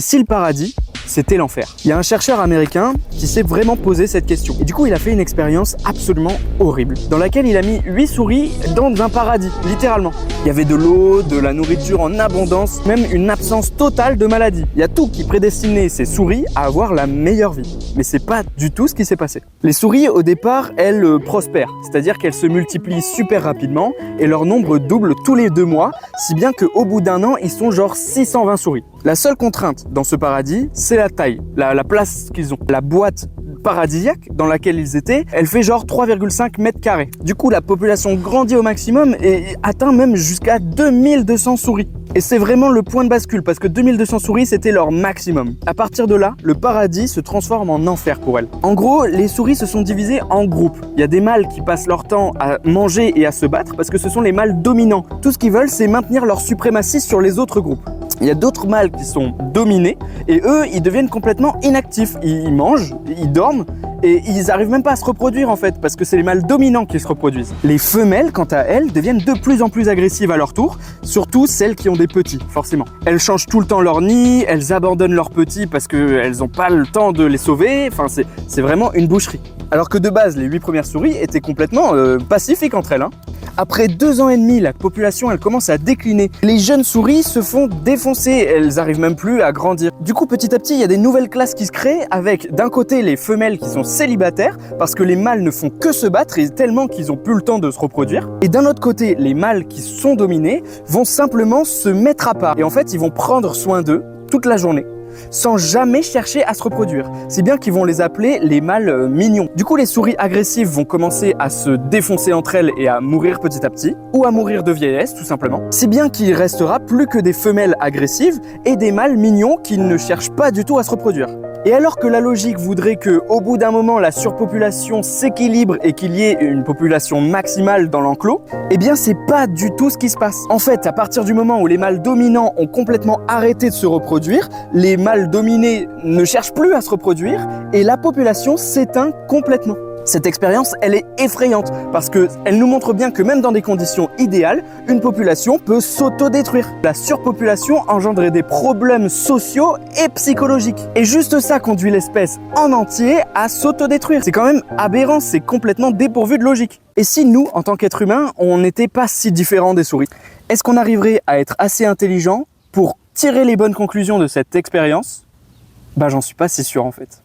Si le paradis, c'était l'enfer. Il y a un chercheur américain qui s'est vraiment posé cette question. Et du coup, il a fait une expérience absolument horrible, dans laquelle il a mis 8 souris dans un paradis, littéralement. Il y avait de l'eau, de la nourriture en abondance, même une absence totale de maladie. Il y a tout qui prédestinait ces souris à avoir la meilleure vie. Mais c'est pas du tout ce qui s'est passé. Les souris, au départ, elles prospèrent, c'est-à-dire qu'elles se multiplient super rapidement et leur nombre double tous les 2 mois, si bien qu'au bout d'un an, ils sont genre 620 souris. La seule contrainte dans ce paradis, c'est la taille, la place qu'ils ont. La boîte paradisiaque dans laquelle ils étaient, elle fait genre 3,5 mètres carrés. Du coup, la population grandit au maximum et atteint même jusqu'à 2200 souris. Et c'est vraiment le point de bascule parce que 2200 souris, c'était leur maximum. À partir de là, le paradis se transforme en enfer pour elles. En gros, les souris se sont divisées en groupes. Il y a des mâles qui passent leur temps à manger et à se battre parce que ce sont les mâles dominants. Tout ce qu'ils veulent, c'est maintenir leur suprématie sur les autres groupes. Il y a d'autres mâles qui sont dominés et eux, ils deviennent complètement inactifs. Ils mangent, ils dorment et ils n'arrivent même pas à se reproduire en fait parce que c'est les mâles dominants qui se reproduisent. Les femelles, quant à elles, deviennent de plus en plus agressives à leur tour, surtout celles qui ont des petits, forcément. Elles changent tout le temps leur nid, elles abandonnent leurs petits parce qu'elles n'ont pas le temps de les sauver, enfin c'est vraiment une boucherie. Alors que de base, les 8 premières souris étaient complètement pacifiques entre elles. Après 2 ans et demi, la population elle commence à décliner. Les jeunes souris se font défoncer, elles n'arrivent même plus à grandir. Du coup, petit à petit, il y a des nouvelles classes qui se créent avec d'un côté les femelles qui sont célibataires parce que les mâles ne font que se battre et tellement qu'ils n'ont plus le temps de se reproduire. Et d'un autre côté, les mâles qui sont dominés vont simplement se mettre à part. Et en fait, ils vont prendre soin d'eux toute la journée, sans jamais chercher à se reproduire. C'est bien qu'ils vont les appeler les mâles mignons. Du coup, les souris agressives vont commencer à se défoncer entre elles et à mourir petit à petit, ou à mourir de vieillesse, tout simplement. Si bien qu'il restera plus que des femelles agressives et des mâles mignons qui ne cherchent pas du tout à se reproduire. Et alors que la logique voudrait qu'au bout d'un moment, la surpopulation s'équilibre et qu'il y ait une population maximale dans l'enclos, eh bien c'est pas du tout ce qui se passe. En fait, à partir du moment où les mâles dominants ont complètement arrêté de se reproduire, les mâles dominés ne cherchent plus à se reproduire et la population s'éteint complètement. Cette expérience, elle est effrayante parce qu'elle nous montre bien que même dans des conditions idéales, une population peut s'autodétruire. La surpopulation engendrait des problèmes sociaux et psychologiques. Et juste ça conduit l'espèce en entier à s'autodétruire. C'est quand même aberrant, c'est complètement dépourvu de logique. Et si nous, en tant qu'êtres humains, on n'était pas si différents des souris, est-ce qu'on arriverait à être assez intelligent pour tirer les bonnes conclusions de cette expérience ? J'en suis pas si sûr en fait.